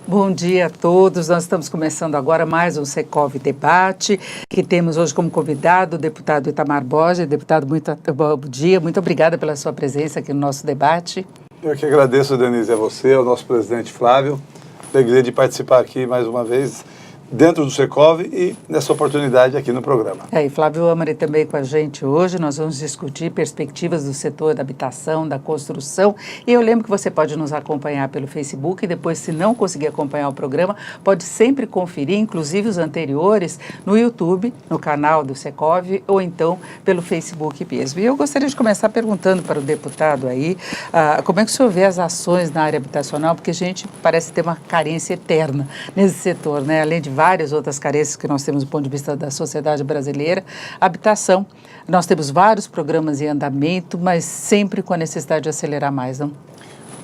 Bom dia a todos. Nós estamos começando agora mais um Secov Debate, que temos hoje como convidado o deputado Itamar Borges. Deputado, bom dia, muito obrigada pela sua presença aqui no nosso debate. Eu que agradeço, Denise, a você, ao nosso presidente Flávio. Alegria de participar aqui mais uma vez dentro do Secov e nessa oportunidade aqui no programa. E Flávio Amari também com a gente hoje. Nós vamos discutir perspectivas do setor da habitação, da construção. E eu lembro que você pode nos acompanhar pelo Facebook e depois, se não conseguir acompanhar o programa, pode sempre conferir, inclusive os anteriores, no YouTube, no canal do Secov, ou então pelo Facebook mesmo. E eu gostaria de começar perguntando para o deputado aí, como é que o senhor vê as ações na área habitacional, porque a gente parece ter uma carência eterna nesse setor, né? Além de várias outras carências que nós temos do ponto de vista da sociedade brasileira, habitação. Nós temos vários programas em andamento, mas sempre com a necessidade de acelerar mais, não?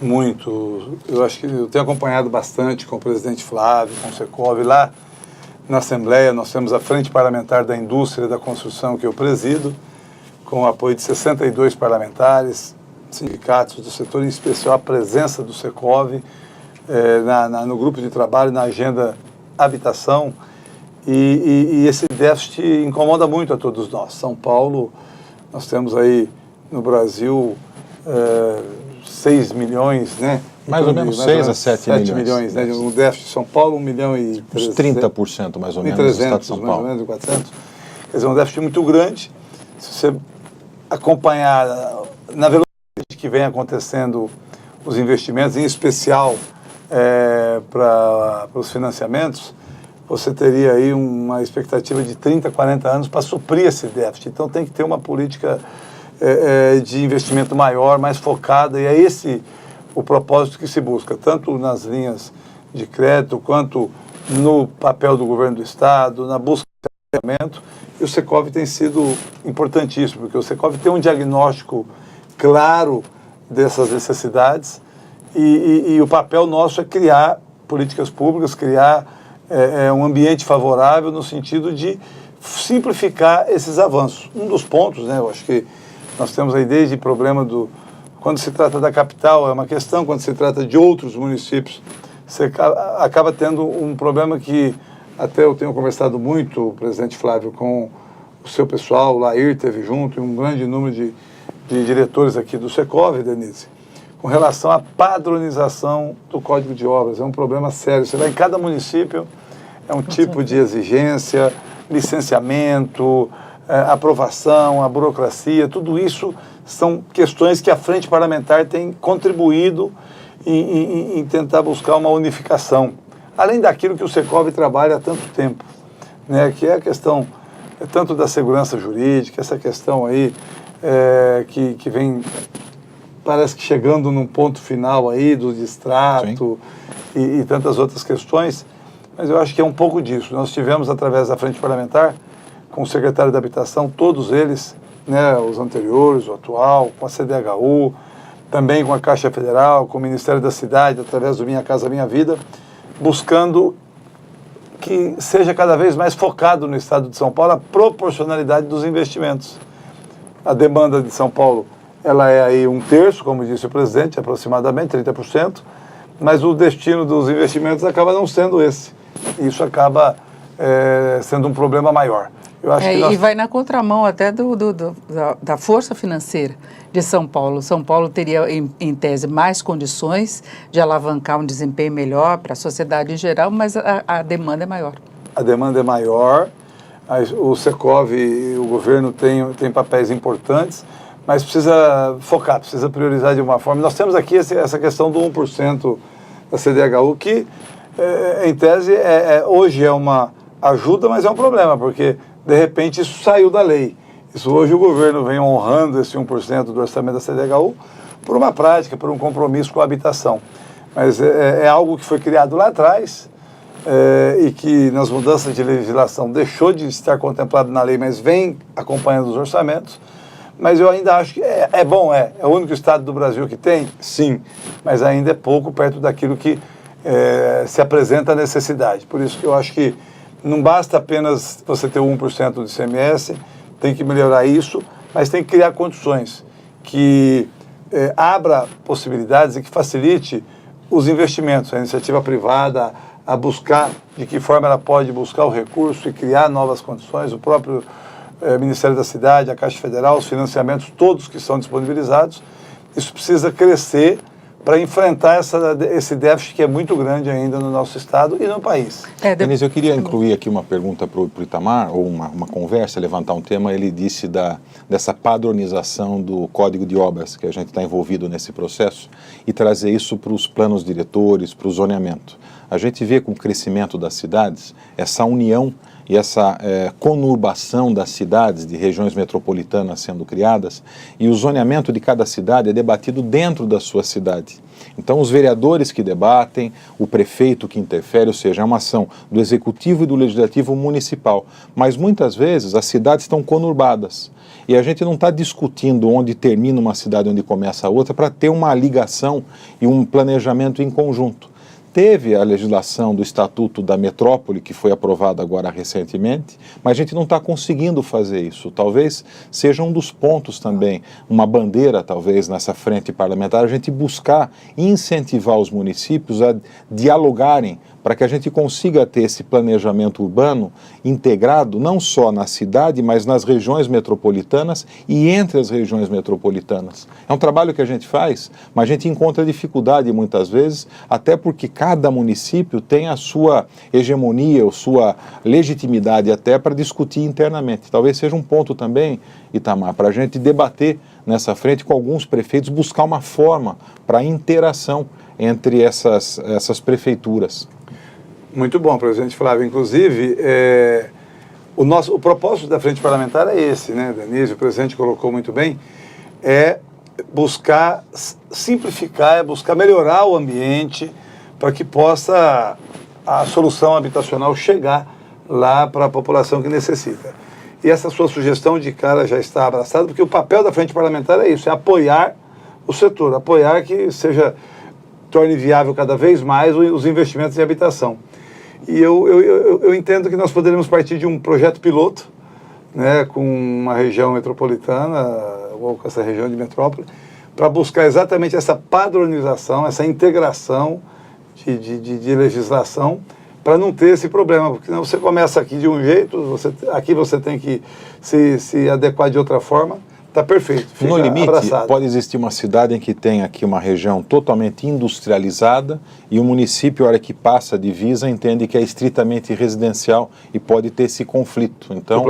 Muito. Eu acho que eu tenho acompanhado bastante com o presidente Flávio, com o Secov. Lá na Assembleia nós temos a Frente Parlamentar da Indústria da Construção, que eu presido, com o apoio de 62 parlamentares, sindicatos do setor, em especial a presença do Secov no grupo de trabalho, na agenda habitação, e esse déficit incomoda muito a todos nós. São Paulo, nós temos aí no Brasil 6 milhões, né? Mais ou menos 6 a 7 milhões. Né? O déficit de São Paulo, 1 milhão e... Uns 30% mais ou menos do estado de São Paulo. Mais ou menos, 400. Quer dizer, um déficit muito grande. Se você acompanhar na velocidade que vem acontecendo os investimentos, em especial para os financiamentos, você teria aí uma expectativa de 30, 40 anos para suprir esse déficit. Então tem que ter uma política de investimento maior, mais focada, e é esse o propósito que se busca, tanto nas linhas de crédito, quanto no papel do governo do Estado, na busca de financiamento. E o Secov tem sido importantíssimo, porque o Secov tem um diagnóstico claro dessas necessidades, e o papel nosso é criar políticas públicas, criar um ambiente favorável no sentido de simplificar esses avanços. Um dos pontos, né, eu acho que nós temos aí desde problema quando se trata da capital é uma questão, quando se trata de outros municípios, você acaba tendo um problema que até eu tenho conversado muito, presidente Flávio, com o seu pessoal, o Lair teve junto, e um grande número de diretores aqui do Secov, Denise, com relação à padronização do Código de Obras. É um problema sério. Você vai em cada município, é um tipo de exigência, licenciamento, aprovação, a burocracia, tudo isso são questões que a Frente Parlamentar tem contribuído em tentar buscar uma unificação. Além daquilo que o Secov trabalha há tanto tempo, né, que é a questão tanto da segurança jurídica, essa questão aí que vem... parece que chegando num ponto final aí do distrato e tantas outras questões, mas eu acho que é um pouco disso. Nós tivemos, através da Frente Parlamentar, com o secretário da Habitação, todos eles, né, os anteriores, o atual, com a CDHU, também com a Caixa Federal, com o Ministério da Cidade, através do Minha Casa Minha Vida, buscando que seja cada vez mais focado no estado de São Paulo a proporcionalidade dos investimentos. A demanda de São Paulo, ela é aí 1/3, como disse o presidente, aproximadamente 30%, mas o destino dos investimentos acaba não sendo esse. Isso acaba sendo um problema maior. Eu acho que E vai na contramão até da força financeira de São Paulo. São Paulo teria, em tese, mais condições de alavancar um desempenho melhor para a sociedade em geral, mas a demanda é maior. A demanda é maior, o Secov e o governo têm papéis importantes, mas precisa focar, precisa priorizar de uma forma. Nós temos aqui essa questão do 1% da CDHU, que, em tese, hoje é uma ajuda, mas é um problema, porque, de repente, isso saiu da lei. Isso hoje o governo vem honrando esse 1% do orçamento da CDHU por uma prática, por um compromisso com a habitação. Mas é algo que foi criado lá atrás e que, nas mudanças de legislação, deixou de estar contemplado na lei, mas vem acompanhando os orçamentos. Mas eu ainda acho que é bom, é o único estado do Brasil que tem? Sim, mas ainda é pouco perto daquilo que se apresenta a necessidade. Por isso que eu acho que não basta apenas você ter 1% do ICMS, tem que melhorar isso, mas tem que criar condições que abra possibilidades e que facilite os investimentos, a iniciativa privada, a buscar de que forma ela pode buscar o recurso e criar novas condições, o próprio Ministério da Cidade, a Caixa Federal, os financiamentos todos que são disponibilizados, isso precisa crescer para enfrentar esse déficit que é muito grande ainda no nosso estado e no país. Denise, eu queria incluir aqui uma pergunta para o Itamar, ou uma conversa, levantar um tema. Ele disse dessa padronização do Código de Obras, que a gente está envolvido nesse processo, e trazer isso para os planos diretores, para o zoneamento. A gente vê com o crescimento das cidades, essa união e essa conurbação das cidades, de regiões metropolitanas sendo criadas, e o zoneamento de cada cidade é debatido dentro da sua cidade. Então, os vereadores que debatem, o prefeito que interfere, ou seja, é uma ação do executivo e do legislativo municipal. Mas, muitas vezes, as cidades estão conurbadas. E a gente não está discutindo onde termina uma cidade e onde começa a outra para ter uma ligação e um planejamento em conjunto. Teve a legislação do Estatuto da Metrópole, que foi aprovada agora recentemente, mas a gente não está conseguindo fazer isso. Talvez seja um dos pontos também, uma bandeira talvez nessa frente parlamentar, a gente buscar incentivar os municípios a dialogarem para que a gente consiga ter esse planejamento urbano integrado, não só na cidade, mas nas regiões metropolitanas e entre as regiões metropolitanas. É um trabalho que a gente faz, mas a gente encontra dificuldade muitas vezes, até porque cada município tem a sua hegemonia, a sua legitimidade até para discutir internamente. Talvez seja um ponto também, Itamar, para a gente debater nessa frente com alguns prefeitos, buscar uma forma para interação entre essas prefeituras. Muito bom, presidente Flávio. Inclusive, o propósito da frente parlamentar é esse, né, Denise? O presidente colocou muito bem, é buscar simplificar, é buscar melhorar o ambiente para que possa a solução habitacional chegar lá para a população que necessita. E essa sua sugestão de cara já está abraçada, porque o papel da frente parlamentar é isso, é apoiar o setor, apoiar que torne viável cada vez mais os investimentos em habitação. E eu entendo que nós poderíamos partir de um projeto piloto, né, com uma região metropolitana, ou com essa região de metrópole, para buscar exatamente essa padronização, essa integração de legislação, para não ter esse problema, porque senão você começa aqui de um jeito, aqui você tem que se adequar de outra forma. Está perfeito. No limite, abraçado. Pode existir uma cidade em que tem aqui uma região totalmente industrializada e o município, a hora que passa a divisa, entende que é estritamente residencial e pode ter esse conflito. Então, do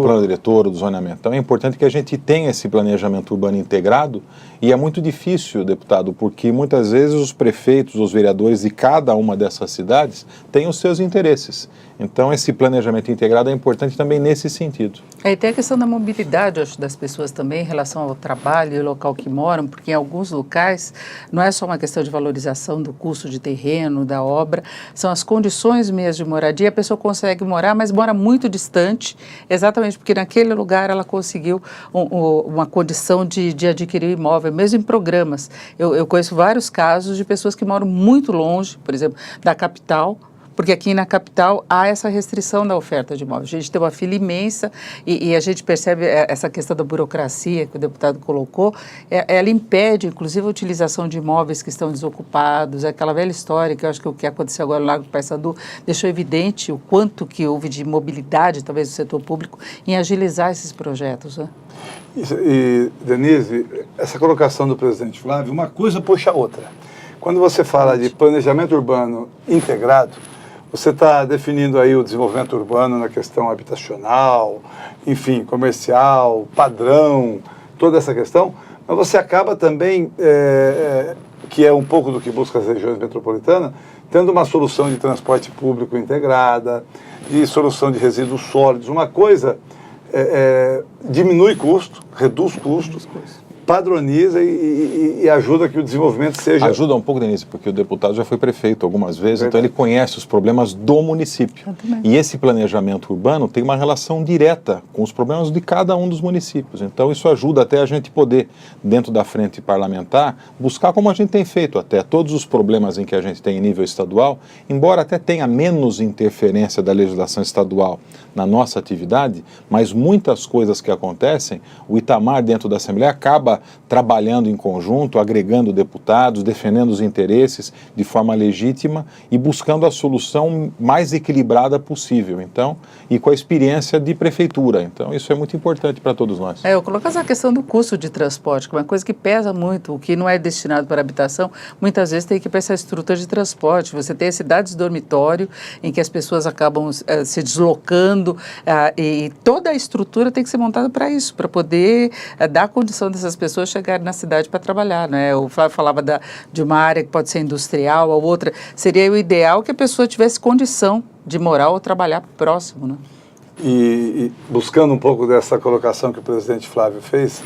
plano diretor, do zoneamento. Então é importante que a gente tenha esse planejamento urbano integrado e é muito difícil, deputado, porque muitas vezes os prefeitos, os vereadores de cada uma dessas cidades têm os seus interesses. Então, esse planejamento integrado é importante também nesse sentido. E tem a questão da mobilidade, acho, das pessoas também em relação ao trabalho e o local que moram, porque em alguns locais não é só uma questão de valorização do custo de terreno, da obra, são as condições mesmo de moradia. A pessoa consegue morar, mas mora muito distante, exatamente porque naquele lugar ela conseguiu uma condição de adquirir o imóvel, mesmo em programas. Eu conheço vários casos de pessoas que moram muito longe, por exemplo, da capital, porque aqui na capital há essa restrição da oferta de imóveis. A gente tem uma fila imensa e a gente percebe essa questão da burocracia que o deputado colocou, ela impede, inclusive, a utilização de imóveis que estão desocupados, aquela velha história que eu acho que o que aconteceu agora no Lago do Paissandu deixou evidente o quanto que houve de mobilidade, talvez, do setor público, em agilizar esses projetos, né? E, Denise, essa colocação do presidente Flávio, uma coisa puxa a outra. Quando você fala de planejamento urbano integrado, você está definindo aí o desenvolvimento urbano na questão habitacional, enfim, comercial, padrão, toda essa questão, mas você acaba também, que é um pouco do que busca as regiões metropolitanas, tendo uma solução de transporte público integrada, de solução de resíduos sólidos. Uma coisa diminui custo, reduz custos, padroniza e ajuda que o desenvolvimento seja... Ajuda um pouco, Denise, porque o deputado já foi prefeito algumas vezes, então ele conhece os problemas do município. E esse planejamento urbano tem uma relação direta com os problemas de cada um dos municípios. Então isso ajuda até a gente poder, dentro da frente parlamentar, buscar, como a gente tem feito até, todos os problemas em que a gente tem em nível estadual, embora até tenha menos interferência da legislação estadual na nossa atividade, mas muitas coisas que acontecem, o Itamar dentro da Assembleia acaba acaba trabalhando em conjunto, agregando deputados, defendendo os interesses de forma legítima e buscando a solução mais equilibrada possível, então, e com a experiência de prefeitura. Então, isso é muito importante para todos nós. Eu coloco essa questão do custo de transporte, que é uma coisa que pesa muito, o que não é destinado para habitação, muitas vezes tem que ir para essa estrutura de transporte. Você tem cidades dormitório, em que as pessoas acabam se deslocando, e toda a estrutura tem que ser montada para isso, para poder dar condição dessas pessoas chegarem na cidade para trabalhar, né? O Flávio falava de uma área que pode ser industrial, a outra seria o ideal que a pessoa tivesse condição de morar ou trabalhar próximo, né? E buscando um pouco dessa colocação que o presidente Flávio fez,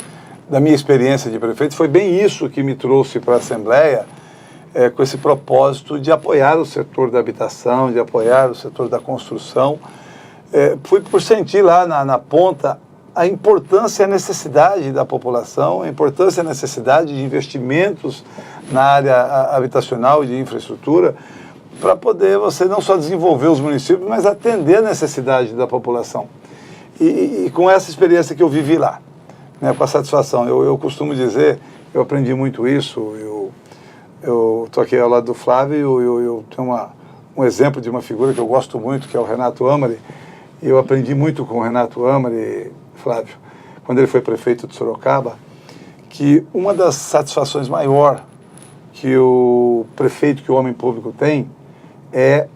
da minha experiência de prefeito, foi bem isso que me trouxe para a Assembleia, com esse propósito de apoiar o setor da habitação, de apoiar o setor da construção. Fui por sentir lá na ponta a importância e a necessidade da população, a importância e a necessidade de investimentos na área habitacional e de infraestrutura, para poder você não só desenvolver os municípios, mas atender a necessidade da população. E com essa experiência que eu vivi lá, né, com a satisfação, eu costumo dizer, eu aprendi muito isso, eu estou aqui ao lado do Flávio, eu tenho um exemplo de uma figura que eu gosto muito, que é o Renato Amari, e eu aprendi muito com o Renato Amari, Flávio, quando ele foi prefeito de Sorocaba, que uma das satisfações maior que o prefeito, que o homem público tem, é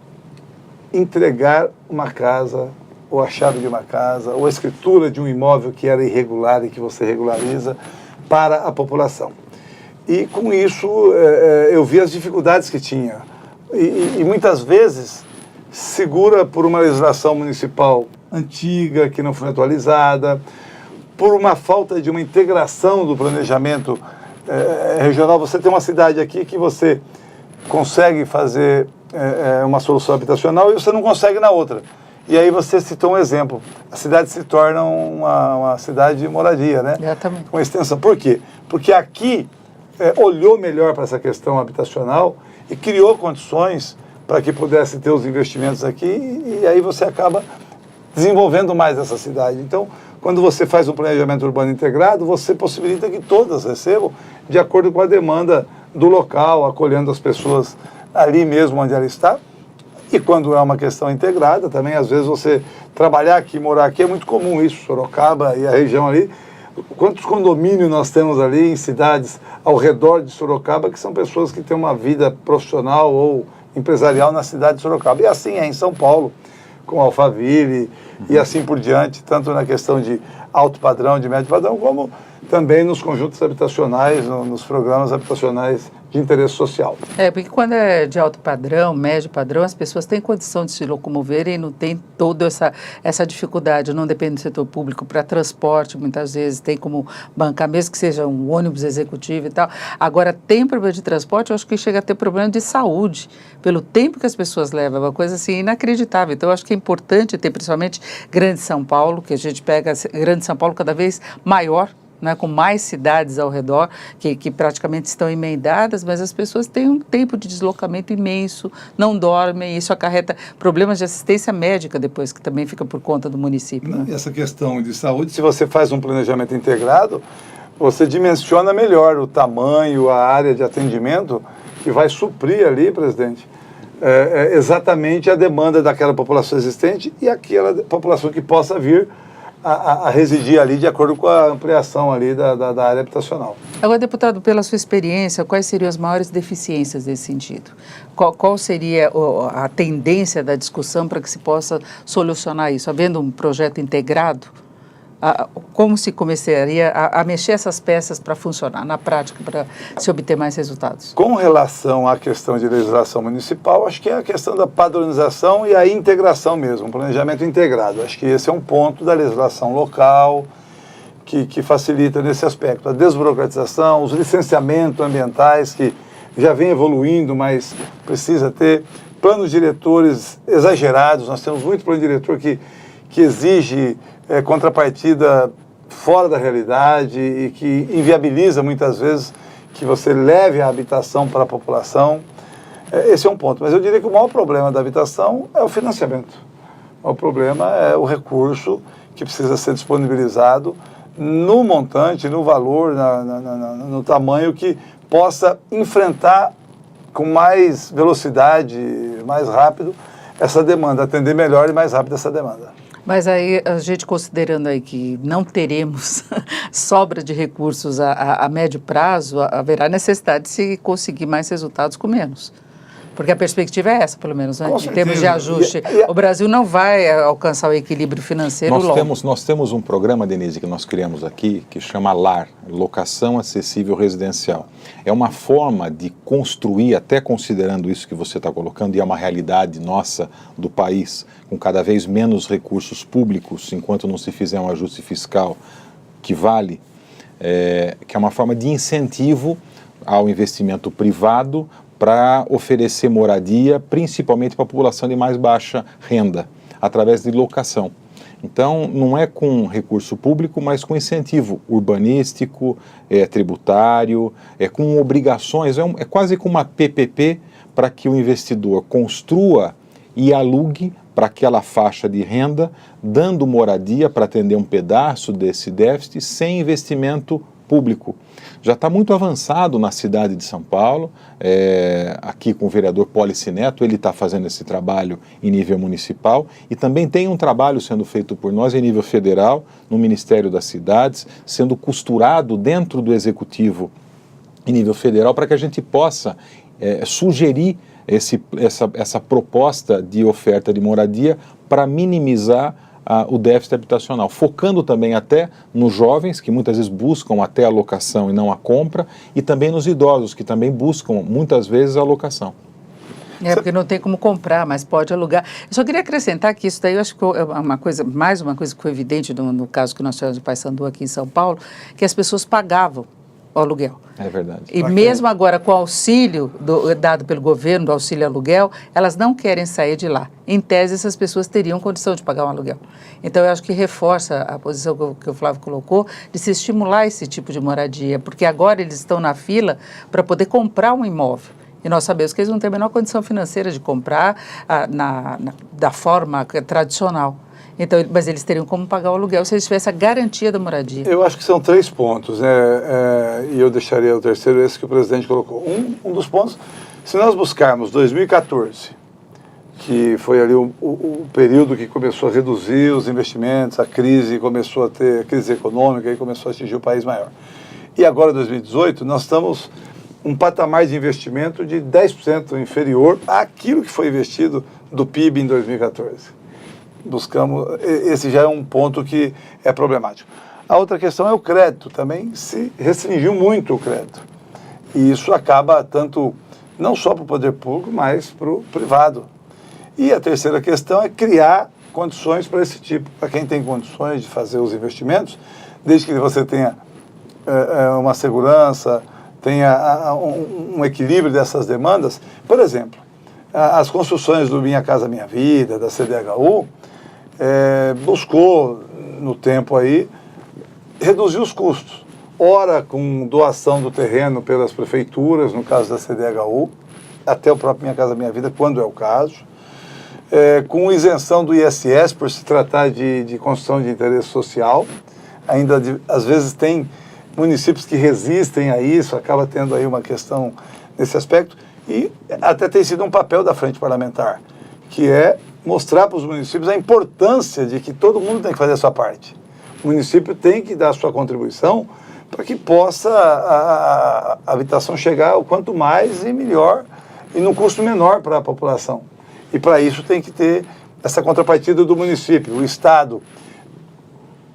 entregar uma casa, ou a chave de uma casa, ou a escritura de um imóvel que era irregular e que você regulariza para a população. E com isso eu vi as dificuldades que tinha. E muitas vezes segura por uma legislação municipal antiga, que não foi atualizada, por uma falta de uma integração do planejamento regional. Você tem uma cidade aqui que você consegue fazer uma solução habitacional e você não consegue na outra. E aí você citou um exemplo. A cidade se torna uma cidade de moradia, né? Exatamente. Uma extensão. Por quê? Porque aqui olhou melhor para essa questão habitacional e criou condições para que pudesse ter os investimentos aqui e aí você acaba desenvolvendo mais essa cidade. Então, quando você faz um planejamento urbano integrado, você possibilita que todas recebam de acordo com a demanda do local, acolhendo as pessoas ali mesmo onde ela está. E quando é uma questão integrada, também às vezes você trabalhar aqui, morar aqui, é muito comum isso, Sorocaba e a região ali. Quantos condomínios nós temos ali em cidades ao redor de Sorocaba que são pessoas que têm uma vida profissional ou empresarial na cidade de Sorocaba. E assim é em São Paulo, com Alphaville e assim por diante, tanto na questão de alto padrão, de médio padrão, como também nos conjuntos habitacionais, nos programas habitacionais de interesse social. Porque quando é de alto padrão, médio padrão, as pessoas têm condição de se locomoverem e não tem toda essa dificuldade, não depende do setor público para transporte, muitas vezes tem como bancar, mesmo que seja um ônibus executivo e tal. Agora, tem problema de transporte, eu acho que chega a ter problema de saúde, pelo tempo que as pessoas levam, é uma coisa assim inacreditável. Então, eu acho que é importante ter, principalmente, Grande São Paulo, que a gente pega Grande São Paulo cada vez maior, né, com mais cidades ao redor, que praticamente estão emendadas, mas as pessoas têm um tempo de deslocamento imenso, não dormem, isso acarreta problemas de assistência médica depois, que também fica por conta do município. Né? Essa questão de saúde, se você faz um planejamento integrado, você dimensiona melhor o tamanho, a área de atendimento, que vai suprir ali, presidente, exatamente a demanda daquela população existente e aquela população que possa vir a residir ali de acordo com a ampliação ali da área habitacional. Agora, deputado, pela sua experiência, quais seriam as maiores deficiências nesse sentido? Qual seria a tendência da discussão para que se possa solucionar isso? Havendo um projeto integrado, como se começaria a mexer essas peças para funcionar na prática, para se obter mais resultados? Com relação à questão de legislação municipal, acho que é a questão da padronização e a integração mesmo, um planejamento integrado. Acho que esse é um ponto da legislação local que facilita nesse aspecto. A desburocratização, os licenciamentos ambientais que já vem evoluindo, mas precisa ter planos diretores exagerados. Nós temos muito plano diretor que exige contrapartida fora da realidade e que inviabiliza muitas vezes que você leve a habitação para a população. Esse é um ponto. Mas eu diria que o maior problema da habitação é o financiamento. O problema é o recurso que precisa ser disponibilizado no montante, no valor, no tamanho que possa enfrentar com mais velocidade, mais rápido, essa demanda, atender melhor e mais rápido essa demanda. Mas aí, a gente considerando aí que não teremos sobra de recursos a médio prazo, haverá necessidade de se conseguir mais resultados com menos. Porque a perspectiva é essa, pelo menos, né? Em termos de ajuste. O Brasil não vai alcançar o equilíbrio financeiro logo. Nós temos um programa, Denise, que nós criamos aqui, que chama LAR, Locação Acessível Residencial. É uma forma de construir, até considerando isso que você está colocando, e é uma realidade nossa do país, com cada vez menos recursos públicos, enquanto não se fizer um ajuste fiscal que vale, que é uma forma de incentivo ao investimento privado para oferecer moradia, principalmente para a população de mais baixa renda, através de locação. Então, não é com recurso público, mas com incentivo urbanístico, tributário, com obrigações, é quase como uma PPP para que o investidor construa e alugue para aquela faixa de renda, dando moradia para atender um pedaço desse déficit sem investimento público. Já está muito avançado na cidade de São Paulo, aqui com o vereador Policineto, ele está fazendo esse trabalho em nível municipal e também tem um trabalho sendo feito por nós em nível federal, no Ministério das Cidades, sendo costurado dentro do Executivo em nível federal para que a gente possa sugerir essa proposta de oferta de moradia para minimizar o déficit habitacional, focando também até nos jovens, que muitas vezes buscam até a locação e não a compra, e também nos idosos, que também buscam muitas vezes a locação. Porque não tem como comprar, mas pode alugar. Eu só queria acrescentar que isso daí, eu acho que é mais uma coisa que ficou evidente no caso que nós tivemos no Paissandu aqui em São Paulo, que as pessoas pagavam o aluguel. É verdade. E mesmo agora com o auxílio dado pelo governo, do auxílio aluguel, elas não querem sair de lá. Em tese, essas pessoas teriam condição de pagar um aluguel. Então, eu acho que reforça a posição que o Flávio colocou de se estimular esse tipo de moradia, porque agora eles estão na fila para poder comprar um imóvel. E nós sabemos que eles não têm a menor condição financeira de comprar da forma tradicional. Então, mas eles teriam como pagar o aluguel se eles tivessem a garantia da moradia. Eu acho que são 3 pontos, né? E eu deixaria o terceiro, esse que o presidente colocou. Um dos pontos, se nós buscarmos 2014, que foi ali o período que começou a reduzir os investimentos, a crise começou a ter, a crise econômica e começou a atingir o país maior. E agora, 2018, nós estamos um patamar de investimento de 10% inferior àquilo que foi investido do PIB em 2014. Esse já é um ponto que é problemático. A outra questão é o crédito, também se restringiu muito o crédito. E isso acaba tanto, não só para o poder público, mas para o privado. E a terceira questão é criar condições para esse tipo, para quem tem condições de fazer os investimentos, desde que você tenha uma segurança, tenha um equilíbrio dessas demandas. Por exemplo, as construções do Minha Casa Minha Vida, da CDHU, buscou, no tempo aí, reduzir os custos. Ora com doação do terreno pelas prefeituras, no caso da CDHU, até o próprio Minha Casa Minha Vida, quando é o caso, com isenção do ISS, por se tratar de construção de interesse social. Ainda, às vezes, tem municípios que resistem a isso, acaba tendo aí uma questão nesse aspecto, e até tem sido um papel da Frente Parlamentar, que é mostrar para os municípios a importância de que todo mundo tem que fazer a sua parte. O município tem que dar a sua contribuição para que possa a habitação chegar o quanto mais e melhor e num custo menor para a população. E para isso tem que ter essa contrapartida do município, o Estado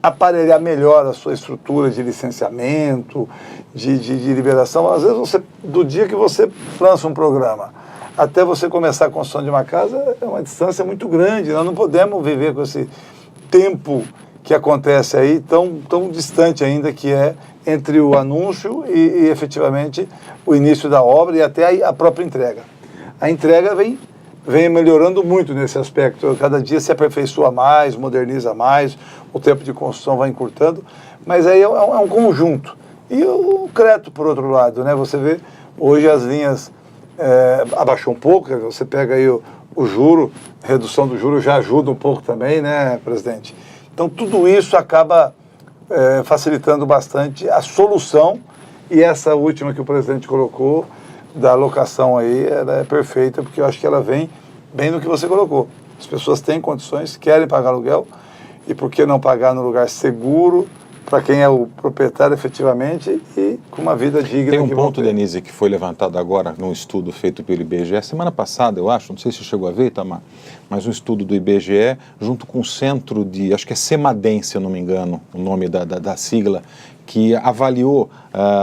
aparelhar melhor a sua estrutura de licenciamento, de liberação. Às vezes, do dia que você lança um programa até você começar a construção de uma casa, é uma distância muito grande. Nós não podemos viver com esse tempo que acontece aí, tão distante ainda, que é entre o anúncio e efetivamente o início da obra e até a própria entrega. A entrega vem melhorando muito nesse aspecto. Cada dia se aperfeiçoa mais, moderniza mais, o tempo de construção vai encurtando, mas aí é um conjunto. E o crédito, por outro lado, né? Você vê, hoje as linhas abaixou um pouco, você pega aí o juro, redução do juro já ajuda um pouco também, né, presidente? Então, tudo isso acaba facilitando bastante a solução. E essa última que o presidente colocou, da locação aí, ela é perfeita, porque eu acho que ela vem bem no que você colocou. As pessoas têm condições, querem pagar aluguel, e por que não pagar no lugar seguro, para quem é o proprietário efetivamente, e com uma vida digna. Tem um ponto, Denise, que foi levantado agora num estudo feito pelo IBGE, semana passada, eu acho, não sei se chegou a ver, Itamar, mas um estudo do IBGE, junto com o centro de, acho que é Semadem, se eu não me engano, o nome da sigla, que avaliou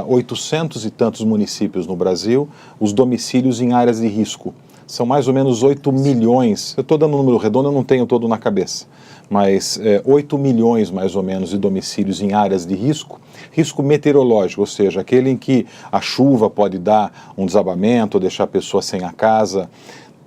800 e tantos municípios no Brasil, os domicílios em áreas de risco. São mais ou menos 8 milhões, eu estou dando um número redondo, eu não tenho todo na cabeça, mas 8 milhões mais ou menos de domicílios em áreas de risco, risco meteorológico, ou seja, aquele em que a chuva pode dar um desabamento ou deixar a pessoa sem a casa.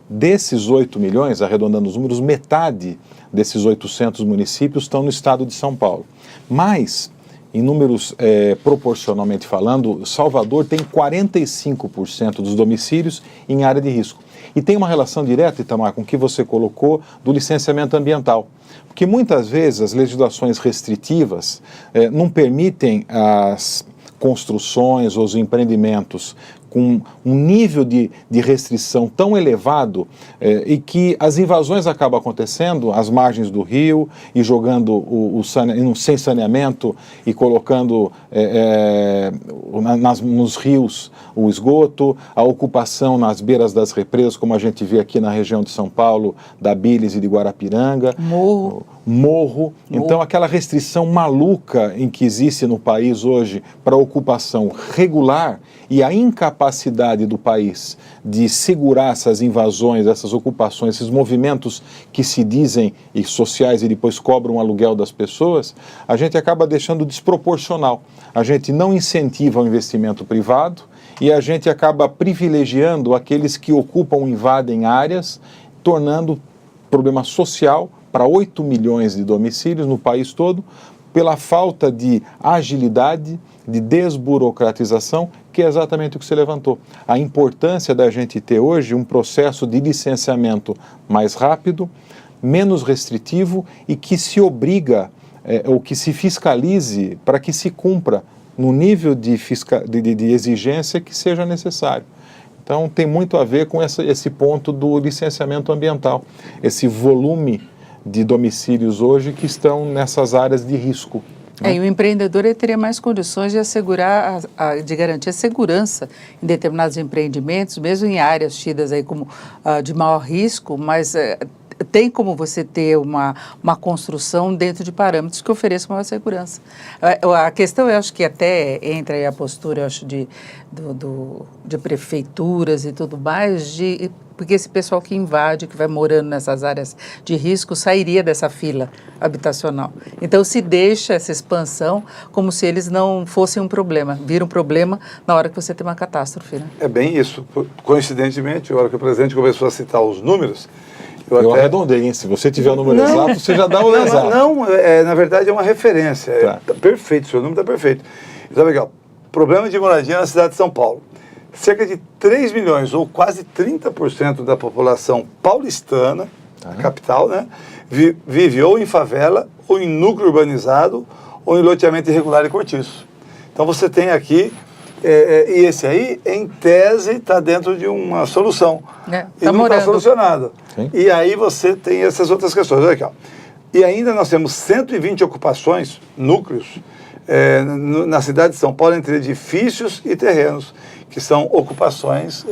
Desses 8 milhões, arredondando os números, metade desses 800 municípios estão no estado de São Paulo. Mas, em números proporcionalmente falando, Salvador tem 45% dos domicílios em área de risco. E tem uma relação direta, Itamar, com o que você colocou do licenciamento ambiental. Porque muitas vezes as legislações restritivas não permitem as construções ou os empreendimentos com um nível de restrição tão elevado e que as invasões acabam acontecendo às margens do rio e jogando sem saneamento e colocando nos rios o esgoto, a ocupação nas beiras das represas, como a gente vê aqui na região de São Paulo, da Bilis e de Guarapiranga. Morro. Então, aquela restrição maluca em que existe no país hoje para a ocupação regular e a incapacidade do país de segurar essas invasões, essas ocupações, esses movimentos que se dizem sociais e depois cobram o aluguel das pessoas, a gente acaba deixando desproporcional. A gente não incentiva o investimento privado e a gente acaba privilegiando aqueles que ocupam, invadem áreas, tornando problema social para 8 milhões de domicílios no país todo, pela falta de agilidade, de desburocratização, que é exatamente o que você levantou. A importância da gente ter hoje um processo de licenciamento mais rápido, menos restritivo e que se obriga, ou que se fiscalize para que se cumpra no nível de exigência que seja necessário. Então, tem muito a ver com esse ponto do licenciamento ambiental, esse volume de domicílios hoje que estão nessas áreas de risco. E o empreendedor ele teria mais condições de assegurar, de garantir a segurança em determinados empreendimentos, mesmo em áreas tidas aí como de maior risco, mas tem como você ter uma construção dentro de parâmetros que ofereçam maior segurança. A questão, eu acho que até entra aí a postura, eu acho, de prefeituras e tudo mais, porque esse pessoal que invade, que vai morando nessas áreas de risco, sairia dessa fila habitacional. Então, se deixa essa expansão como se eles não fossem um problema, vira um problema na hora que você tem uma catástrofe, né? É bem isso. Coincidentemente, a hora que o presidente começou a citar os números, eu arredondei, hein? Se você tiver o número exato, você já dá o exato. Na verdade é uma referência. Tá perfeito, o seu número está perfeito. Então, legal. Problema de moradia na cidade de São Paulo. Cerca de 3 milhões, ou quase 30% da população paulistana, capital, né, vive ou em favela, ou em núcleo urbanizado, ou em loteamento irregular e cortiço. Então você tem aqui, e esse aí, em tese, está dentro de uma solução. E não está solucionado. Sim. E aí você tem essas outras questões. Olha aqui, ó. E ainda nós temos 120 ocupações, núcleos, na cidade de São Paulo, entre edifícios e terrenos, que são ocupações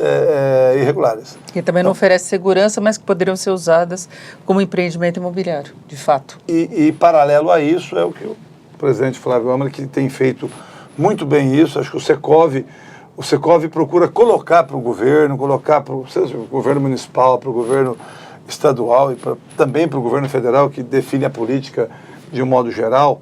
irregulares. Que também não oferece segurança, mas que poderiam ser usadas como empreendimento imobiliário, de fato. E paralelo a isso, é o que o presidente Flávio Amaro, que tem feito muito bem isso. Acho que o Secov procura colocar para o governo, seja o governo municipal, para o governo estadual e também para o governo federal, que define a política de um modo geral,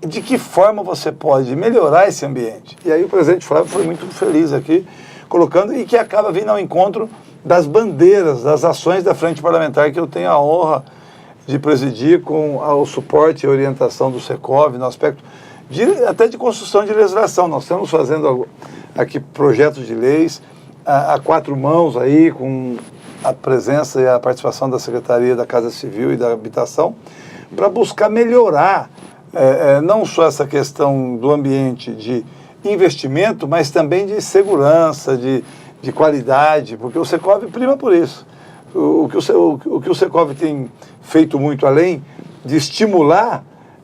de que forma você pode melhorar esse ambiente. E aí o presidente Flávio foi muito feliz aqui, colocando, e que acaba vindo ao encontro das bandeiras, das ações da Frente Parlamentar, que eu tenho a honra de presidir com o suporte e orientação do Secov, no aspecto até de construção de legislação. Nós estamos fazendo aqui projetos de leis a 4 mãos aí, com a presença e a participação da Secretaria da Casa Civil e da Habitação, para buscar melhorar não só essa questão do ambiente de investimento, mas também de segurança, de qualidade, porque o Secov prima por isso. O que o Secov tem feito muito além de estimular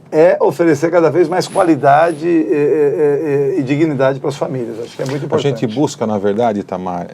é oferecer cada vez mais qualidade e dignidade para as famílias. Acho que é muito importante. A gente busca, na verdade, Itamar,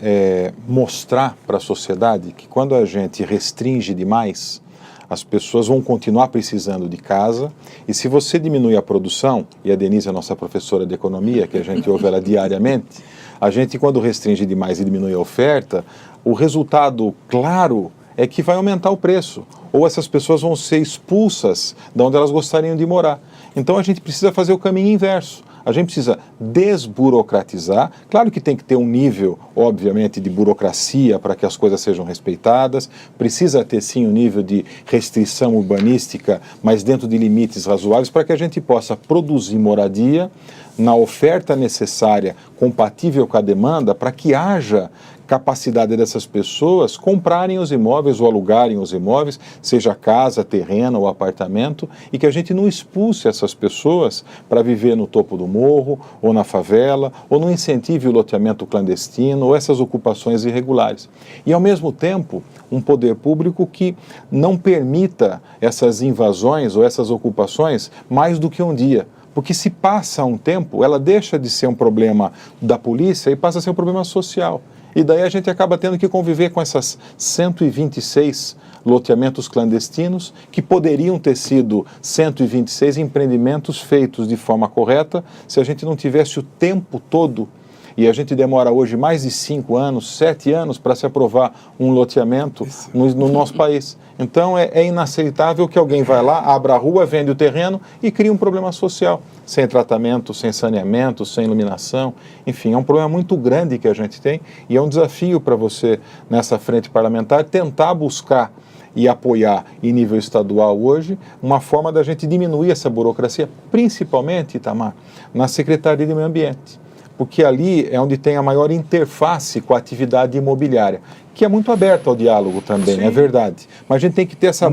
mostrar para a sociedade que quando a gente restringe demais, as pessoas vão continuar precisando de casa, e se você diminui a produção, e a Denise é a nossa professora de economia, que a gente ouve ela diariamente, a gente, quando restringe demais e diminui a oferta, o resultado claro é que vai aumentar o preço, ou essas pessoas vão ser expulsas de onde elas gostariam de morar. Então a gente precisa fazer o caminho inverso. A gente precisa desburocratizar. Claro que tem que ter um nível, obviamente, de burocracia para que as coisas sejam respeitadas. Precisa ter, sim, um nível de restrição urbanística, mas dentro de limites razoáveis, para que a gente possa produzir moradia na oferta necessária, compatível com a demanda, para que haja capacidade dessas pessoas comprarem os imóveis ou alugarem os imóveis, seja casa, terreno ou apartamento, e que a gente não expulse essas pessoas para viver no topo do morro, ou na favela, ou não incentive o loteamento clandestino, ou essas ocupações irregulares. E, ao mesmo tempo, um poder público que não permita essas invasões ou essas ocupações mais do que um dia. Porque se passa um tempo, ela deixa de ser um problema da polícia e passa a ser um problema social. E daí a gente acaba tendo que conviver com essas 126 loteamentos clandestinos, que poderiam ter sido 126 empreendimentos feitos de forma correta, se a gente não tivesse o tempo todo. E a gente demora hoje mais de 5 anos, 7 anos para se aprovar um loteamento no nosso país. Então é inaceitável que alguém vai lá, abra a rua, vende o terreno e cria um problema social, sem tratamento, sem saneamento, sem iluminação. Enfim, é um problema muito grande que a gente tem, e é um desafio para você, nessa frente parlamentar, tentar buscar e apoiar em nível estadual hoje uma forma da gente diminuir essa burocracia, principalmente, Itamar, na Secretaria de Meio Ambiente. Porque ali é onde tem a maior interface com a atividade imobiliária, que é muito aberta ao diálogo também, é verdade. Mas a gente tem que ter essa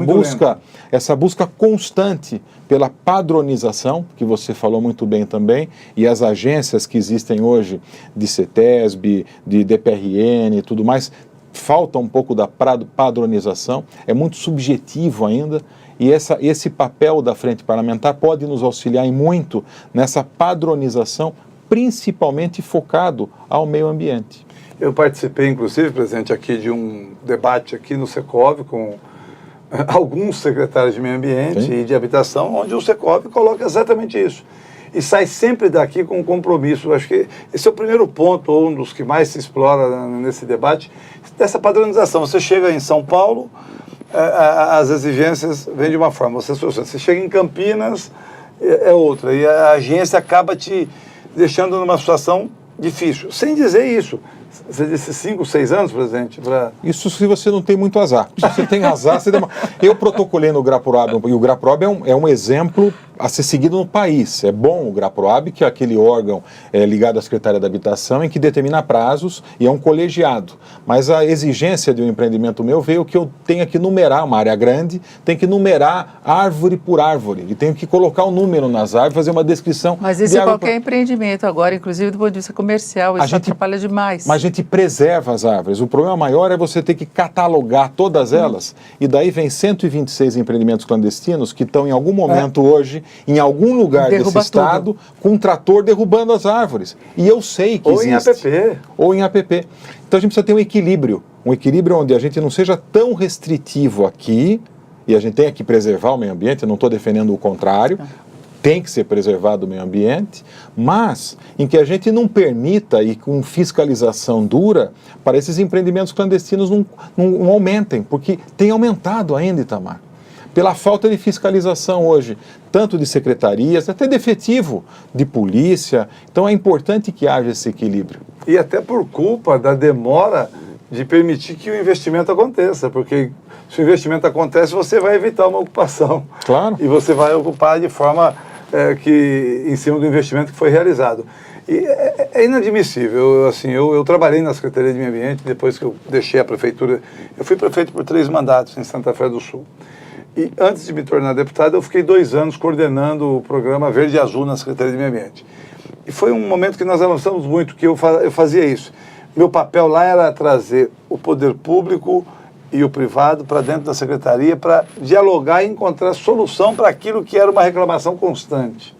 busca constante pela padronização, que você falou muito bem também, e as agências que existem hoje, de CETESB, de DPRN e tudo mais, falta um pouco da padronização, é muito subjetivo ainda, e esse papel da Frente Parlamentar pode nos auxiliar em muito nessa padronização, principalmente focado ao meio ambiente. Eu participei, inclusive, presidente, aqui de um debate aqui no Secov com alguns secretários de meio ambiente Sim. e de habitação, onde o Secov coloca exatamente isso. E sai sempre daqui com um compromisso. Acho que esse é o primeiro ponto, ou um dos que mais se explora nesse debate, dessa padronização. Você chega em São Paulo, as exigências vêm de uma forma. Você chega em Campinas, é outra. E a agência acaba te deixando numa situação difícil. Sem dizer isso, você disse 5, 6 anos, presidente? Isso se você não tem muito azar. Se você tem azar, você demora. Eu protocolei no GRAPROAB, e o GRAPROAB é um exemplo a ser seguido no país. É bom o GRAPROAB, que é aquele órgão ligado à Secretaria da Habitação, em que determina prazos e é um colegiado. Mas a exigência de um empreendimento meu veio que eu tenha que numerar uma área grande, tenho que numerar árvore por árvore, e tenho que colocar um número nas árvores, fazer uma descrição. Mas isso é qualquer empreendimento agora, inclusive do ponto de vista comercial, isso atrapalha demais. Mas a gente preserva as árvores. O problema maior é você ter que catalogar todas elas, e daí vem 126 empreendimentos clandestinos que estão em algum momento hoje, em algum lugar desse estado, com um trator derrubando as árvores. E eu sei que existe. Ou em APP. Então a gente precisa ter um equilíbrio onde a gente não seja tão restritivo aqui, e a gente tem que preservar o meio ambiente, eu não estou defendendo o contrário, tem que ser preservado o meio ambiente, mas em que a gente não permita, e com fiscalização dura, para esses empreendimentos clandestinos não aumentem, porque tem aumentado ainda, Itamar. Pela falta de fiscalização hoje, tanto de secretarias, até de efetivo de polícia. Então é importante que haja esse equilíbrio. E até por culpa da demora de permitir que o investimento aconteça, porque se o investimento acontece, você vai evitar uma ocupação. Claro. E você vai ocupar de forma em cima do investimento que foi realizado. E é inadmissível. Eu trabalhei na Secretaria de Meio Ambiente, depois que eu deixei a prefeitura. Eu fui prefeito por 3 mandatos em Santa Fé do Sul. E antes de me tornar deputado, eu fiquei 2 anos coordenando o programa Verde e Azul na Secretaria de Meio Ambiente. E foi um momento que nós avançamos muito, que eu fazia isso. Meu papel lá era trazer o poder público e o privado para dentro da secretaria para dialogar e encontrar solução para aquilo que era uma reclamação constante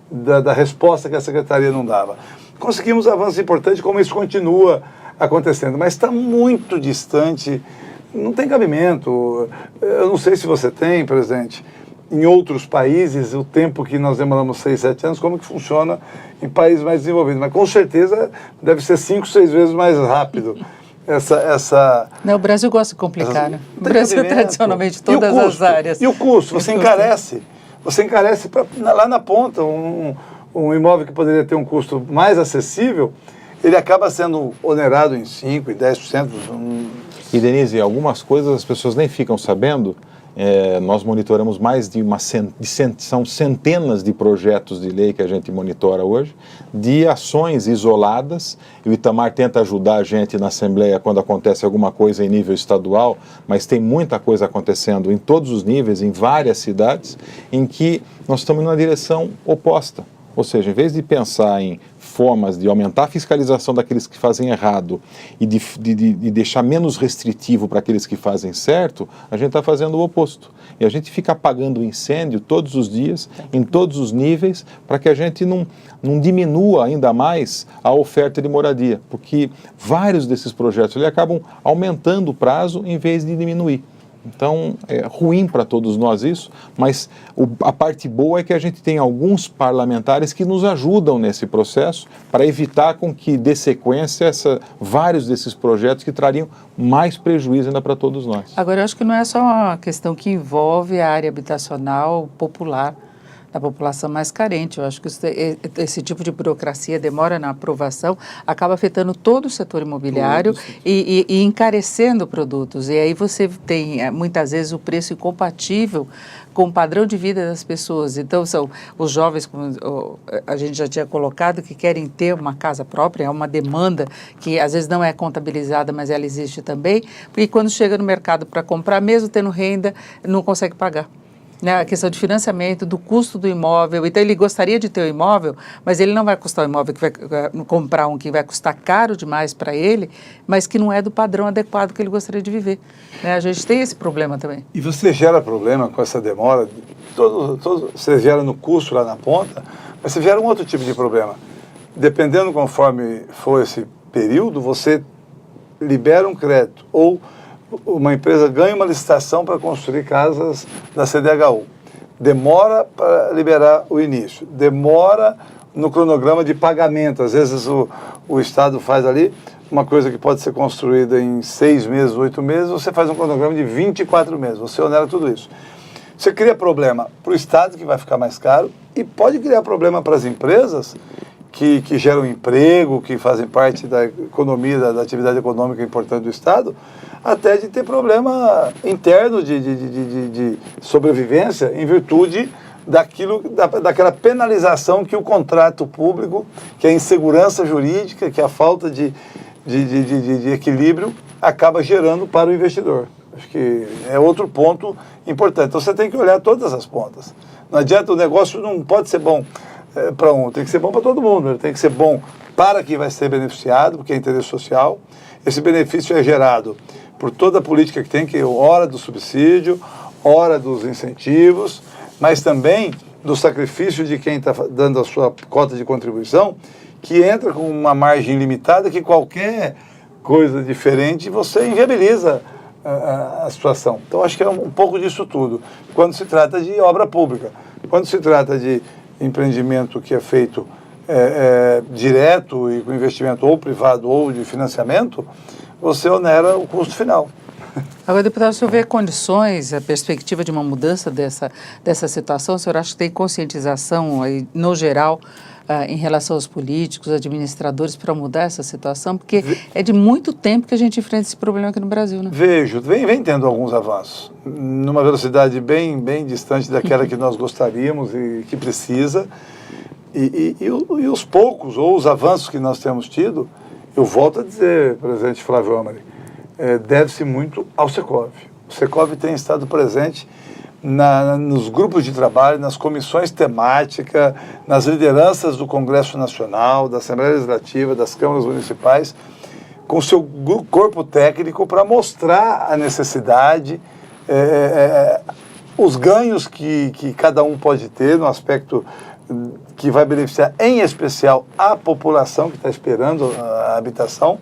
da resposta que a secretaria não dava. Conseguimos avanços importantes, como isso continua acontecendo, mas está muito distante, não tem cabimento. Eu não sei se você tem, presidente, em outros países, o tempo que nós demoramos 6, 7 anos, como que funciona em países mais desenvolvidos, mas com certeza deve ser 5, 6 vezes mais rápido. Não, o Brasil gosta de complicar, né? O Brasil, tradicionalmente, todas as áreas. E o custo? Você encarece. Você encarece lá na ponta. Um imóvel que poderia ter um custo mais acessível, ele acaba sendo onerado em 5% e 10%. E, Denise, algumas coisas as pessoas nem ficam sabendo. Nós monitoramos mais de são centenas de projetos de lei que a gente monitora hoje, de ações isoladas. O Itamar tenta ajudar a gente na Assembleia quando acontece alguma coisa em nível estadual, mas tem muita coisa acontecendo em todos os níveis, em várias cidades, em que nós estamos numa direção oposta. Ou seja, em vez de pensar em formas de aumentar a fiscalização daqueles que fazem errado e de deixar menos restritivo para aqueles que fazem certo, a gente está fazendo o oposto. E a gente fica apagando incêndio todos os dias, em todos os níveis, para que a gente não diminua ainda mais a oferta de moradia, porque vários desses projetos acabam aumentando o prazo em vez de diminuir. Então, é ruim para todos nós isso, mas a parte boa é que a gente tem alguns parlamentares que nos ajudam nesse processo para evitar com que dê sequência vários desses projetos que trariam mais prejuízo ainda para todos nós. Agora, eu acho que não é só uma questão que envolve a área habitacional popular, da população mais carente. Eu acho que esse tipo de burocracia, demora na aprovação, acaba afetando todo o setor imobiliário e encarecendo produtos. E aí você tem, muitas vezes, o preço incompatível com o padrão de vida das pessoas. Então, são os jovens, como a gente já tinha colocado, que querem ter uma casa própria, é uma demanda que às vezes não é contabilizada, mas ela existe também, porque quando chega no mercado para comprar, mesmo tendo renda, não consegue pagar. Né, a questão de financiamento, do custo do imóvel. Então, ele gostaria de ter o imóvel, mas ele não vai custar o imóvel, que vai comprar um que vai custar caro demais para ele, mas que não é do padrão adequado que ele gostaria de viver. Né, a gente tem esse problema também. E você gera problema com essa demora, você gera no custo lá na ponta, mas você gera um outro tipo de problema. Dependendo conforme for esse período, você libera um crédito ou uma empresa ganha uma licitação para construir casas da CDHU. Demora para liberar o início, demora no cronograma de pagamento. Às vezes o Estado faz ali uma coisa que pode ser construída em 6 meses, 8 meses, você faz um cronograma de 24 meses, você onera tudo isso. Você cria problema para o Estado, que vai ficar mais caro, e pode criar problema para as empresas que geram emprego, que fazem parte da economia, da atividade econômica importante do Estado, até de ter problema interno de sobrevivência em virtude daquela penalização que o contrato público, que a insegurança jurídica, que a falta de equilíbrio acaba gerando para o investidor. Acho que é outro ponto importante. Então você tem que olhar todas as pontas. Não adianta, o negócio não pode ser bom para um, tem que ser bom para todo mundo. Ele tem que ser bom para quem vai ser beneficiado, porque é interesse social. Esse benefício é gerado por toda a política que tem, que é hora do subsídio, hora dos incentivos, mas também do sacrifício de quem está dando a sua cota de contribuição, que entra com uma margem limitada, que qualquer coisa diferente você inviabiliza a situação. Então, acho que é um pouco disso tudo. Quando se trata de obra pública, quando se trata de empreendimento que é feito direto e com investimento ou privado ou de financiamento, você onera o custo final. Agora, deputado, o senhor vê condições, a perspectiva de uma mudança dessa situação? O senhor acha que tem conscientização, aí, no geral, em relação aos políticos, administradores, para mudar essa situação? Porque é de muito tempo que a gente enfrenta esse problema aqui no Brasil, né? Vem tendo alguns avanços, numa velocidade bem distante daquela que nós gostaríamos e que precisa. E os poucos, ou os avanços que nós temos tido, eu volto a dizer, presidente Flávio Amari, deve-se muito ao Secov. O Secov tem estado presente nos grupos de trabalho, nas comissões temáticas, nas lideranças do Congresso Nacional, da Assembleia Legislativa, das câmaras municipais, com seu corpo técnico para mostrar a necessidade, os ganhos que cada um pode ter no aspecto que vai beneficiar, em especial, a população que está esperando a habitação.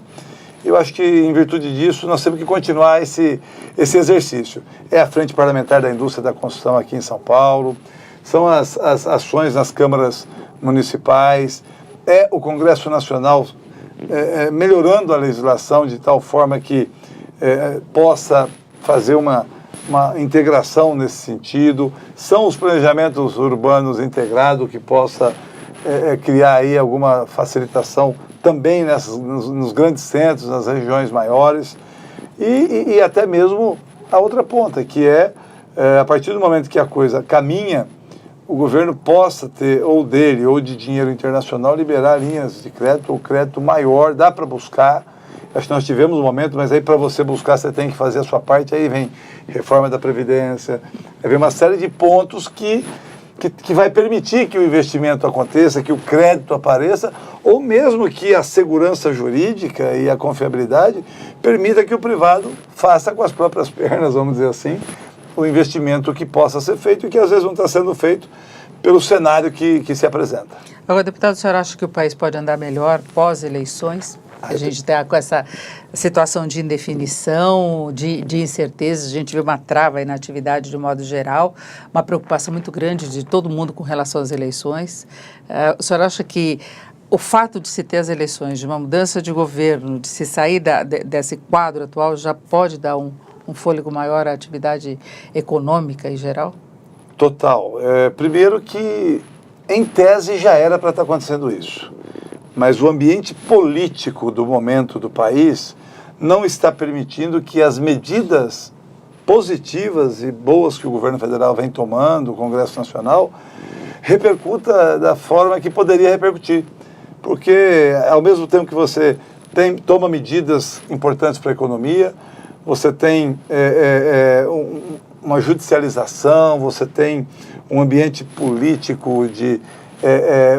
Eu acho que, em virtude disso, nós temos que continuar esse exercício. É a Frente Parlamentar da Indústria da Construção aqui em São Paulo, são as ações nas câmaras municipais, é o Congresso Nacional melhorando a legislação de tal forma que possa fazer uma integração nesse sentido, são os planejamentos urbanos integrados que possa criar aí alguma facilitação também nos grandes centros, nas regiões maiores, e até mesmo a outra ponta, que a partir do momento que a coisa caminha, o governo possa ter, ou dele, ou de dinheiro internacional, liberar linhas de crédito ou crédito maior, dá para buscar. Acho que nós tivemos um momento, mas aí para você buscar você tem que fazer a sua parte, aí vem reforma da Previdência, aí vem uma série de pontos que vai permitir que o investimento aconteça, que o crédito apareça, ou mesmo que a segurança jurídica e a confiabilidade permita que o privado faça com as próprias pernas, vamos dizer assim, o investimento que possa ser feito e que às vezes não está sendo feito pelo cenário que se apresenta. Agora, deputado, o senhor acha que o país pode andar melhor pós-eleições? A gente está com essa situação de indefinição, de incertezas, a gente vê uma trava aí na atividade de um modo geral, uma preocupação muito grande de todo mundo com relação às eleições. O senhor acha que o fato de se ter as eleições, de uma mudança de governo, de se sair desse quadro atual, já pode dar um fôlego maior à atividade econômica em geral? Total. Primeiro que, em tese, já era para estar acontecendo isso. Mas o ambiente político do momento do país não está permitindo que as medidas positivas e boas que o governo federal vem tomando, o Congresso Nacional, repercuta da forma que poderia repercutir. Porque, ao mesmo tempo que você toma medidas importantes para a economia, você tem uma judicialização, você tem um ambiente político de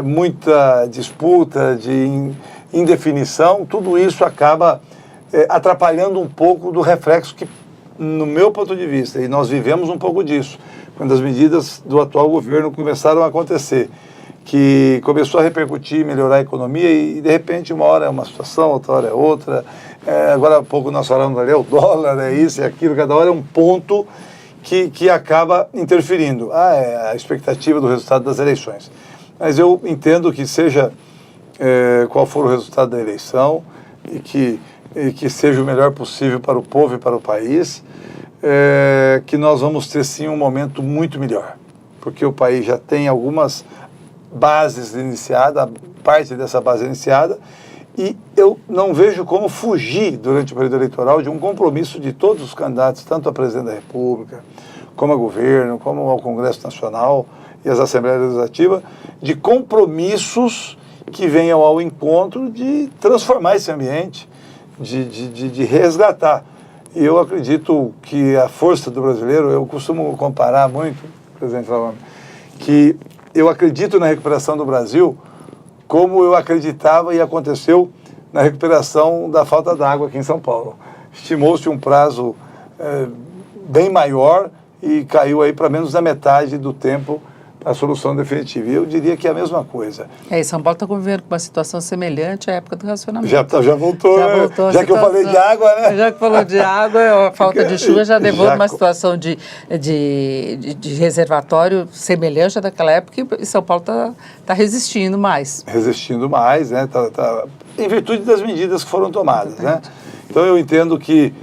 muita disputa, de indefinição, tudo isso acaba atrapalhando um pouco do reflexo que, no meu ponto de vista, e nós vivemos um pouco disso, quando as medidas do atual governo começaram a acontecer, que começou a repercutir, melhorar a economia e, de repente, uma hora é uma situação, outra hora é outra. Agora há pouco nós falamos ali, o dólar, é isso, é aquilo, cada hora é um ponto que acaba interferindo. É a expectativa do resultado das eleições. Mas eu entendo que seja qual for o resultado da eleição e que seja o melhor possível para o povo e para o país, que nós vamos ter sim um momento muito melhor, porque o país já tem algumas bases iniciadas, parte dessa base iniciada, e eu não vejo como fugir durante o período eleitoral de um compromisso de todos os candidatos, tanto a presidente da República, como a governo, como ao Congresso Nacional e as Assembleias Legislativas, de compromissos que venham ao encontro de transformar esse ambiente, de resgatar. E eu acredito que a força do brasileiro, eu costumo comparar muito, presidente Flavio, que eu acredito na recuperação do Brasil como eu acreditava e aconteceu na recuperação da falta d'água aqui em São Paulo. Estimou-se um prazo bem maior e caiu aí para menos da metade do tempo a solução definitiva. E eu diria que é a mesma coisa. E São Paulo está convivendo com uma situação semelhante à época do racionamento. Já voltou, já que eu falei de água, né? Já que falou de água, a falta de chuva já levou a uma situação de reservatório semelhante à daquela época, e São Paulo está resistindo mais. Resistindo mais, né? Em virtude das medidas que foram tomadas, né? Então eu entendo que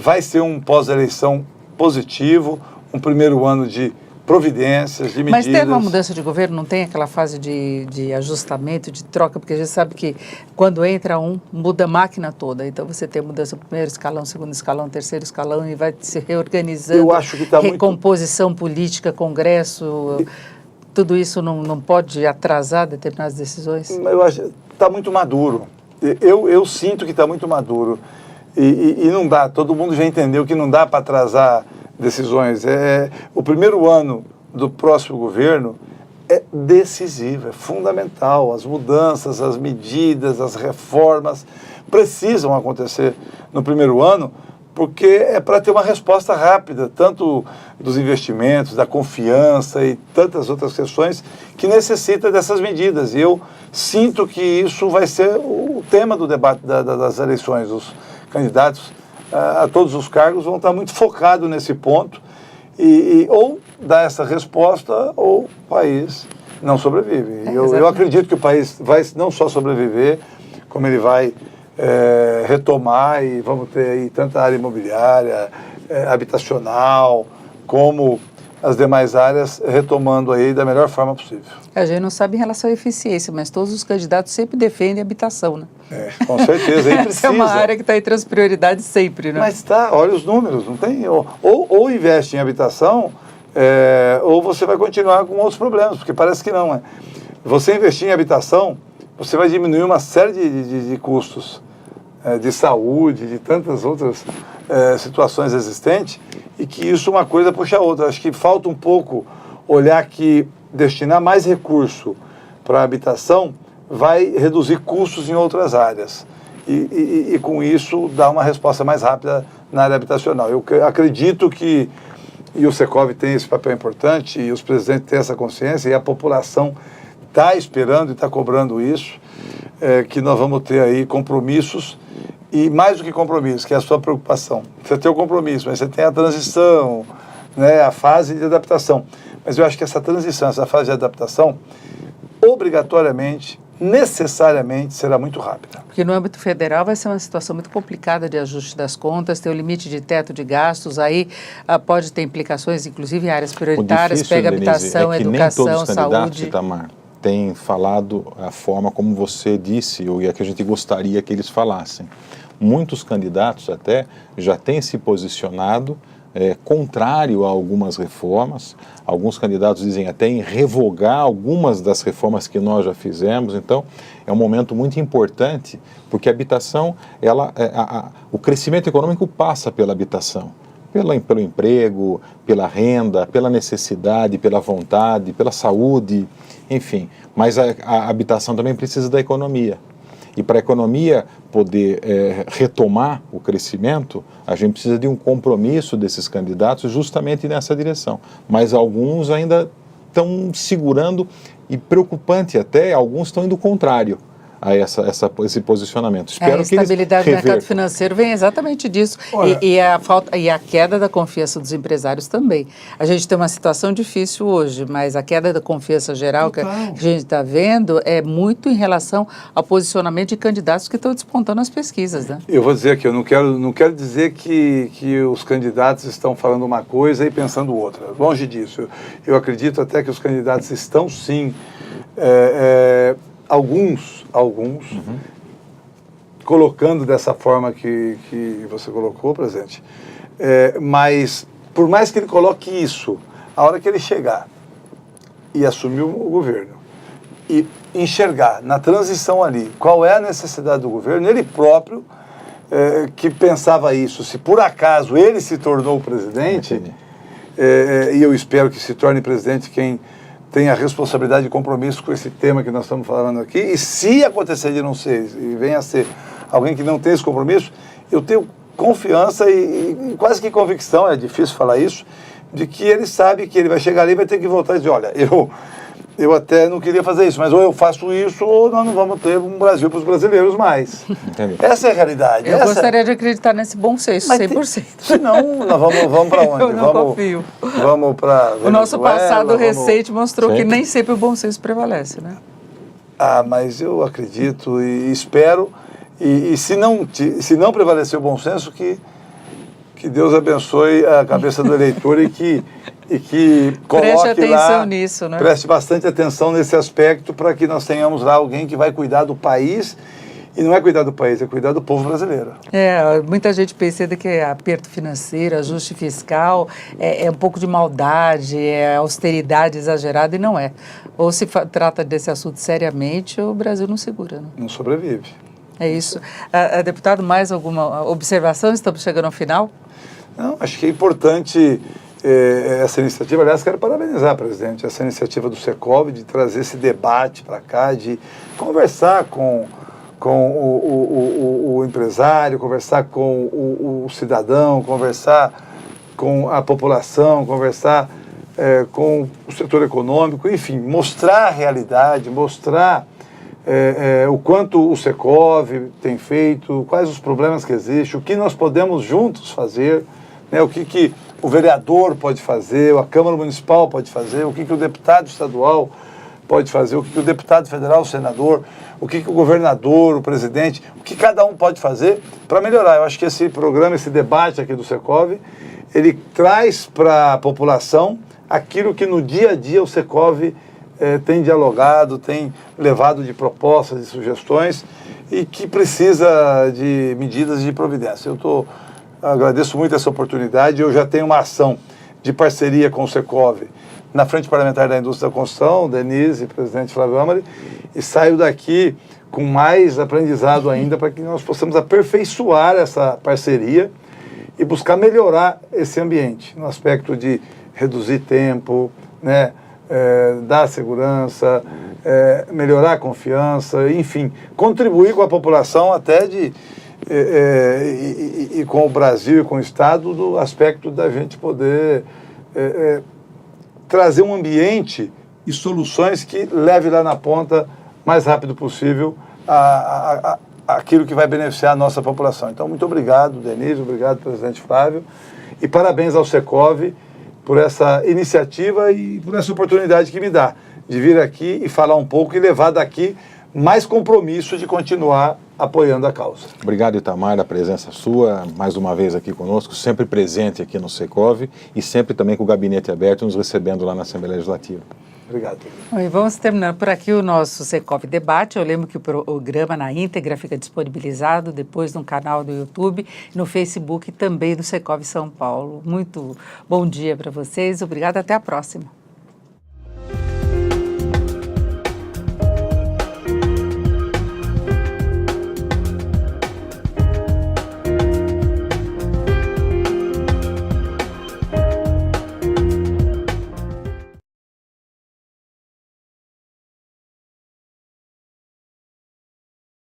vai ser um pós-eleição positivo, um primeiro ano de providências, de medidas. Mas teve uma mudança de governo, não tem aquela fase de ajustamento, de troca, porque a gente sabe que quando entra muda a máquina toda. Então você tem mudança no primeiro escalão, segundo escalão, terceiro escalão, e vai se reorganizando. Eu acho que recomposição política, Congresso, tudo isso não pode atrasar determinadas decisões? Eu acho que está muito maduro. Eu sinto que está muito maduro. E não dá, todo mundo já entendeu que não dá para atrasar decisões. O primeiro ano do próximo governo é decisivo, é fundamental. As mudanças, as medidas, as reformas precisam acontecer no primeiro ano, porque é para ter uma resposta rápida, tanto dos investimentos, da confiança e tantas outras questões que necessita dessas medidas. E eu sinto que isso vai ser o tema do debate das eleições. Os candidatos a todos os cargos vão estar muito focados nesse ponto e ou dá essa resposta ou o país não sobrevive. Eu acredito que o país vai não só sobreviver, como ele vai retomar, e vamos ter aí tanta área imobiliária, habitacional, como as demais áreas retomando aí da melhor forma possível. A gente não sabe em relação à eficiência, mas todos os candidatos sempre defendem a habitação, né? Com certeza, aí precisa. Essa é uma área que está entre as prioridades sempre, né? Mas olha os números, não tem... Ou investe em habitação, ou você vai continuar com outros problemas, porque parece que não, né? Você investir em habitação, você vai diminuir uma série de custos, de saúde, de tantas outras situações existentes, e que isso uma coisa puxa a outra. Acho que falta um pouco olhar que destinar mais recurso para a habitação vai reduzir custos em outras áreas. E com isso dar uma resposta mais rápida na área habitacional. Eu acredito que, e o Secov tem esse papel importante, e os presidentes têm essa consciência, e a população está esperando e está cobrando isso, que nós vamos ter aí compromissos, e mais do que compromisso, que é a sua preocupação. Você tem o compromisso, mas você tem a transição, né, a fase de adaptação. Mas eu acho que essa transição, essa fase de adaptação, obrigatoriamente, necessariamente, será muito rápida. Porque no âmbito federal vai ser uma situação muito complicada de ajuste das contas, tem o limite de teto de gastos, aí pode ter implicações, inclusive em áreas prioritárias, pega habitação, educação, nem todos os candidatos, saúde. Itamar, têm falado a forma como você disse, e é que a gente gostaria que eles falassem. Muitos candidatos até já têm se posicionado contrário a algumas reformas. Alguns candidatos dizem até em revogar algumas das reformas que nós já fizemos. Então, é um momento muito importante, porque a habitação, o crescimento econômico passa pela habitação, pelo emprego, pela renda, pela necessidade, pela vontade, pela saúde, enfim. Mas a habitação também precisa da economia. E para a economia poder retomar o crescimento, a gente precisa de um compromisso desses candidatos justamente nessa direção. Mas alguns ainda estão segurando, e preocupante até, alguns estão indo contrário a esse posicionamento. Espero a instabilidade que do mercado financeiro vem exatamente disso. E a queda da confiança dos empresários também. A gente tem uma situação difícil hoje, mas a queda da confiança geral que a gente está vendo é muito em relação ao posicionamento de candidatos que estão despontando as pesquisas, né? Eu vou dizer aqui, eu não quero dizer que os candidatos estão falando uma coisa e pensando outra. Longe disso. Eu acredito até que os candidatos estão, sim, alguns colocando dessa forma que você colocou, presidente, mas por mais que ele coloque isso, a hora que ele chegar e assumir o governo e enxergar na transição ali qual é a necessidade do governo, ele próprio que pensava isso, se por acaso ele se tornou presidente, e eu espero que se torne presidente quem tem a responsabilidade e compromisso com esse tema que nós estamos falando aqui, e se acontecer de não ser, e venha a ser alguém que não tem esse compromisso, eu tenho confiança e quase que convicção, é difícil falar isso, de que ele sabe que ele vai chegar ali e vai ter que voltar e dizer, olha, eu até não queria fazer isso, mas ou eu faço isso ou nós não vamos ter um Brasil para os brasileiros mais. Entendi. Essa é a realidade. Eu gostaria de acreditar nesse bom senso, 100%. Senão, nós vamos para onde? Eu não confio. Vamos para o nosso passado recente mostrou que nem sempre o bom senso prevalece, né? Mas eu acredito e espero, e se não prevalecer o bom senso, que Deus abençoe a cabeça do eleitor e que coloque preste atenção lá, nisso, né? Preste bastante atenção nesse aspecto para que nós tenhamos lá alguém que vai cuidar do país, e não é cuidar do país, é cuidar do povo brasileiro. Muita gente pensa que é aperto financeiro, ajuste fiscal, é um pouco de maldade, é austeridade exagerada, e não é. Ou se trata desse assunto seriamente, ou o Brasil não segura, né? Não sobrevive. É isso. Deputado, mais alguma observação? Estamos chegando ao final? Não, acho que é importante essa iniciativa. Aliás, quero parabenizar, presidente, essa iniciativa do Secov de trazer esse debate para cá, de conversar com o empresário, conversar com o cidadão, conversar com a população, conversar com o setor econômico, enfim, mostrar a realidade, mostrar o quanto o Secov tem feito, quais os problemas que existem, o que nós podemos juntos fazer, né, o que o vereador pode fazer, a Câmara Municipal pode fazer, o que o deputado estadual pode fazer, o que o deputado federal, o senador, o que o governador, o presidente, o que cada um pode fazer para melhorar. Eu acho que esse programa, esse debate aqui do Secov, ele traz para a população aquilo que no dia a dia o Secov tem dialogado, tem levado de propostas, de sugestões e que precisa de medidas de providência. Agradeço muito essa oportunidade. Eu já tenho uma ação de parceria com o Secov na Frente Parlamentar da Indústria da Construção, Denise, presidente Flávio Amari, e saio daqui com mais aprendizado ainda para que nós possamos aperfeiçoar essa parceria e buscar melhorar esse ambiente, no aspecto de reduzir tempo, né, dar segurança, melhorar a confiança, enfim, contribuir com a população até e com o Brasil e com o Estado do aspecto da gente poder trazer um ambiente e soluções que leve lá na ponta mais rápido possível aquilo que vai beneficiar a nossa população. Então, muito obrigado, Denise, obrigado, presidente Flávio, e parabéns ao Secov por essa iniciativa e por essa oportunidade que me dá de vir aqui e falar um pouco e levar daqui mais compromisso de continuar apoiando a causa. Obrigado, Itamar, a presença sua, mais uma vez aqui conosco, sempre presente aqui no Secov e sempre também com o gabinete aberto, nos recebendo lá na Assembleia Legislativa. Obrigado. E vamos terminando por aqui o nosso Secov Debate. Eu lembro que o programa na íntegra fica disponibilizado depois no canal do YouTube, no Facebook também do Secov São Paulo. Muito bom dia para vocês. Obrigada, até a próxima.